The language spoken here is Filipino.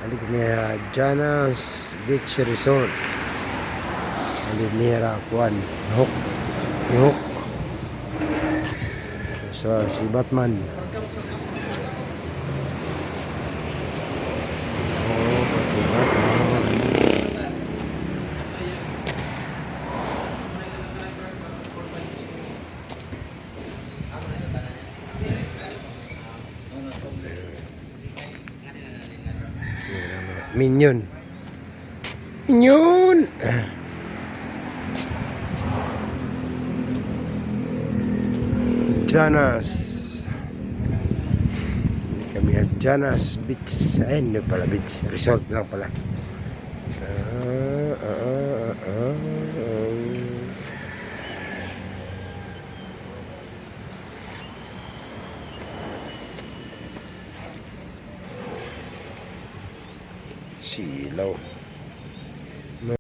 Aligmira Janas Beach Resort. Aligmira Kuan Ihok. Ihok. So si Batman. Oh, si Batman. Minion. Minion. Janas. Ini kami at Janas Beach. Ay, hindi pala beach. Resort lang pala. Silaw.